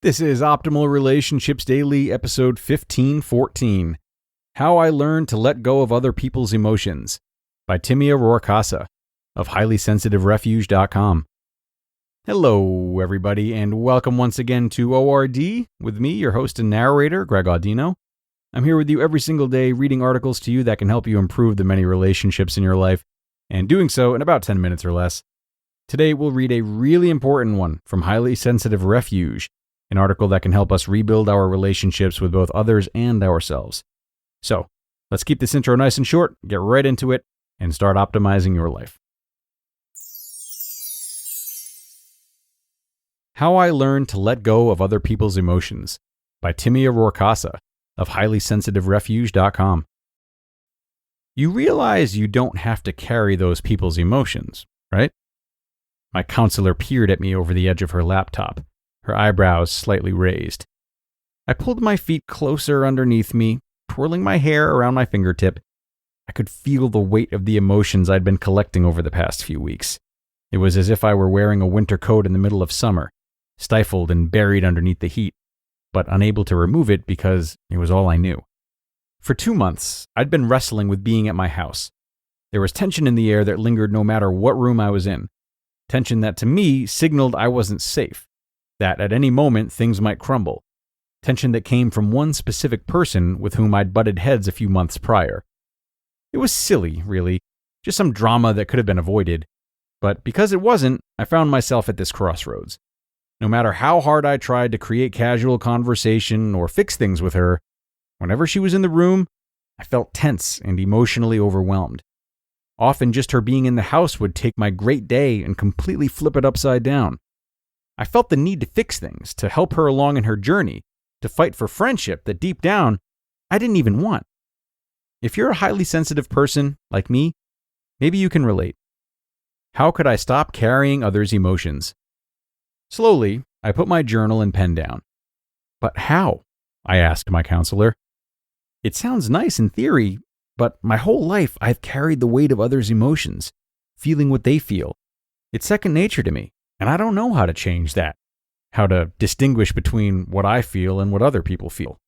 This is Optimal Relationships Daily, episode 1514, How I Learned to Let Go of Other People's Emotions, by Timia Roehrkasse of HighlySensitiveRefuge.com. Hello, everybody, and welcome once again to ORD with me, your host and narrator, Greg Audino. I'm here with you every single day, reading articles to you that can help you improve the many relationships in your life, and doing so in about 10 minutes or less. Today, we'll read a really important one from Highly Sensitive Refuge, an article that can help us rebuild our relationships with both others and ourselves. So, let's keep this intro nice and short, get right into it, and start optimizing your life. How I Learned to Let Go of Other People's Emotions, by Timia Roehrkasse of HighlySensitiveRefuge.com. You realize you don't have to carry those people's emotions, right? My counselor peered at me over the edge of her laptop, her eyebrows slightly raised. I pulled my feet closer underneath me, twirling my hair around my fingertip. I could feel the weight of the emotions I'd been collecting over the past few weeks. It was as if I were wearing a winter coat in the middle of summer, stifled and buried underneath the heat, but unable to remove it because it was all I knew. For 2 months, I'd been wrestling with being at my house. There was tension in the air that lingered no matter what room I was in. Tension that to me signaled I wasn't safe, that at any moment things might crumble. Tension that came from one specific person with whom I'd butted heads a few months prior. It was silly, really, just some drama that could have been avoided. But because it wasn't, I found myself at this crossroads. No matter how hard I tried to create casual conversation or fix things with her, whenever she was in the room, I felt tense and emotionally overwhelmed. Often just her being in the house would take my great day and completely flip it upside down. I felt the need to fix things, to help her along in her journey, to fight for friendship that deep down, I didn't even want. If you're a highly sensitive person, like me, maybe you can relate. How could I stop carrying others' emotions? Slowly, I put my journal and pen down. But how? I asked my counselor. It sounds nice in theory, but my whole life I've carried the weight of others' emotions, feeling what they feel. It's second nature to me. And I don't know how to change that, how to distinguish between what I feel and what other people feel.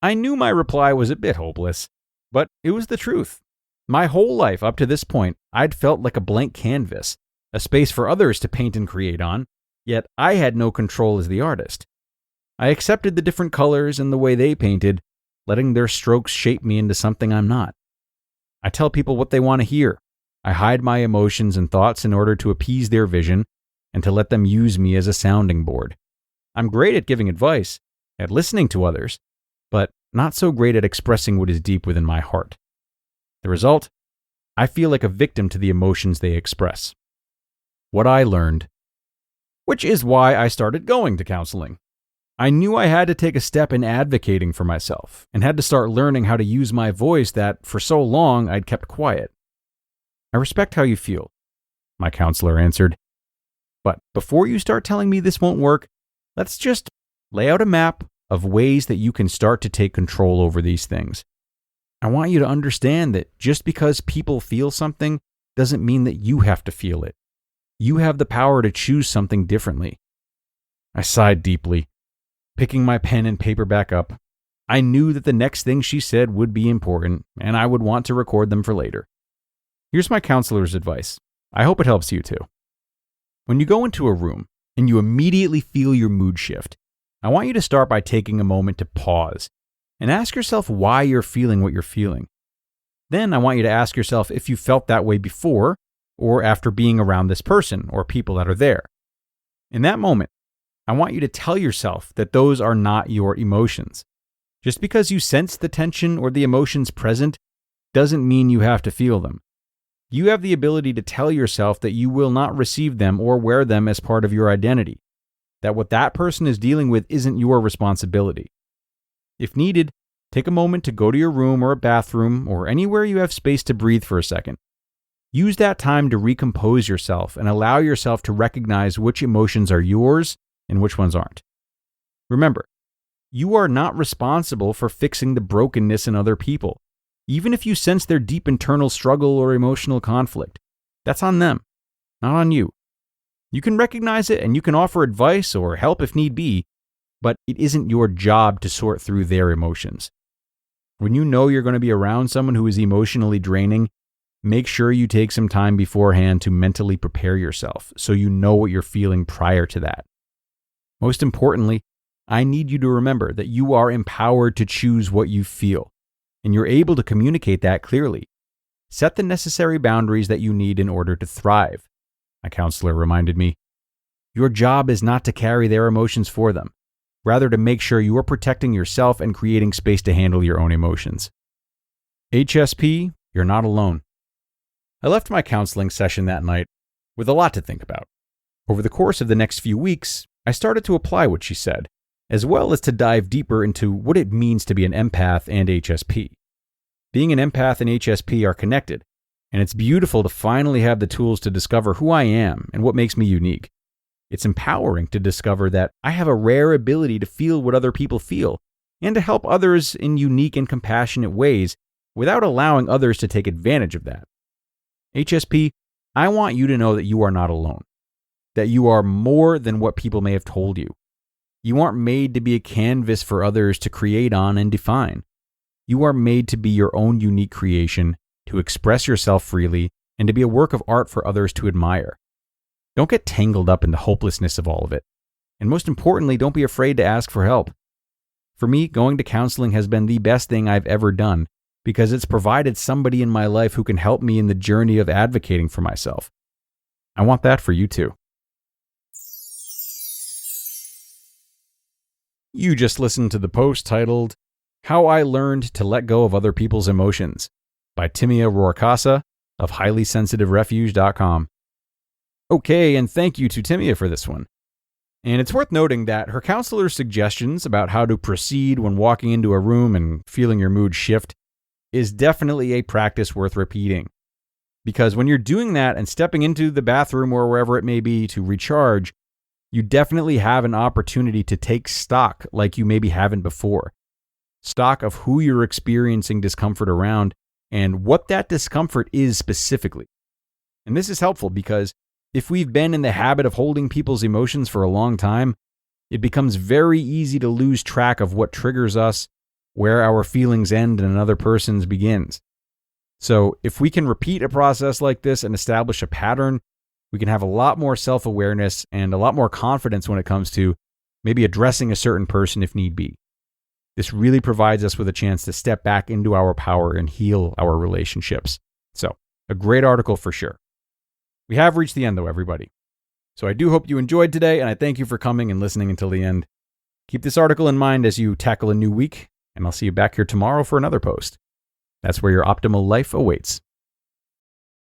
I knew my reply was a bit hopeless, but it was the truth. My whole life up to this point, I'd felt like a blank canvas, a space for others to paint and create on, yet I had no control as the artist. I accepted the different colors and the way they painted, letting their strokes shape me into something I'm not. I tell people what they want to hear. I hide my emotions and thoughts in order to appease their vision, and to let them use me as a sounding board. I'm great at giving advice, at listening to others, but not so great at expressing what is deep within my heart. The result? I feel like a victim to the emotions they express. What I learned, which is why I started going to counseling. I knew I had to take a step in advocating for myself, and had to start learning how to use my voice that, for so long, I'd kept quiet. I respect how you feel, my counselor answered. But before you start telling me this won't work, let's just lay out a map of ways that you can start to take control over these things. I want you to understand that just because people feel something doesn't mean that you have to feel it. You have the power to choose something differently. I sighed deeply, picking my pen and paper back up. I knew that the next thing she said would be important, and I would want to record them for later. Here's my counselor's advice. I hope it helps you too. When you go into a room and you immediately feel your mood shift, I want you to start by taking a moment to pause and ask yourself why you're feeling what you're feeling. Then I want you to ask yourself if you felt that way before or after being around this person or people that are there. In that moment, I want you to tell yourself that those are not your emotions. Just because you sense the tension or the emotions present doesn't mean you have to feel them. You have the ability to tell yourself that you will not receive them or wear them as part of your identity, that what that person is dealing with isn't your responsibility. If needed, take a moment to go to your room or a bathroom or anywhere you have space to breathe for a second. Use that time to recompose yourself and allow yourself to recognize which emotions are yours and which ones aren't. Remember, you are not responsible for fixing the brokenness in other people. Even if you sense their deep internal struggle or emotional conflict, that's on them, not on you. You can recognize it and you can offer advice or help if need be, but it isn't your job to sort through their emotions. When you know you're going to be around someone who is emotionally draining, make sure you take some time beforehand to mentally prepare yourself so you know what you're feeling prior to that. Most importantly, I need you to remember that you are empowered to choose what you feel, and you're able to communicate that clearly. Set the necessary boundaries that you need in order to thrive. My counselor reminded me, your job is not to carry their emotions for them, rather to make sure you are protecting yourself and creating space to handle your own emotions. HSP, you're not alone. I left my counseling session that night with a lot to think about. Over the course of the next few weeks, I started to apply what she said, as well as to dive deeper into what it means to be an empath and HSP. Being an empath and HSP are connected, and it's beautiful to finally have the tools to discover who I am and what makes me unique. It's empowering to discover that I have a rare ability to feel what other people feel, and to help others in unique and compassionate ways without allowing others to take advantage of that. HSP, I want you to know that you are not alone, that you are more than what people may have told you. You aren't made to be a canvas for others to create on and define. You are made to be your own unique creation, to express yourself freely, and to be a work of art for others to admire. Don't get tangled up in the hopelessness of all of it. And most importantly, don't be afraid to ask for help. For me, going to counseling has been the best thing I've ever done because it's provided somebody in my life who can help me in the journey of advocating for myself. I want that for you too. You just listened to the post titled, How I Learned to Let Go of Other People's Emotions by Timia Roehrkasse of HighlySensitiveRefuge.com. Okay, and thank you to Timia for this one. And it's worth noting that her counselor's suggestions about how to proceed when walking into a room and feeling your mood shift is definitely a practice worth repeating. Because when you're doing that and stepping into the bathroom or wherever it may be to recharge, you definitely have an opportunity to take stock like you maybe haven't before. Stock of who you're experiencing discomfort around and what that discomfort is specifically. And this is helpful because if we've been in the habit of holding people's emotions for a long time, it becomes very easy to lose track of what triggers us, where our feelings end and another person's begins. So if we can repeat a process like this and establish a pattern, we can have a lot more self-awareness and a lot more confidence when it comes to maybe addressing a certain person if need be. This really provides us with a chance to step back into our power and heal our relationships. So, a great article for sure. We have reached the end though, everybody. So I do hope you enjoyed today, and I thank you for coming and listening until the end. Keep this article in mind as you tackle a new week, and I'll see you back here tomorrow for another post. That's where your optimal life awaits.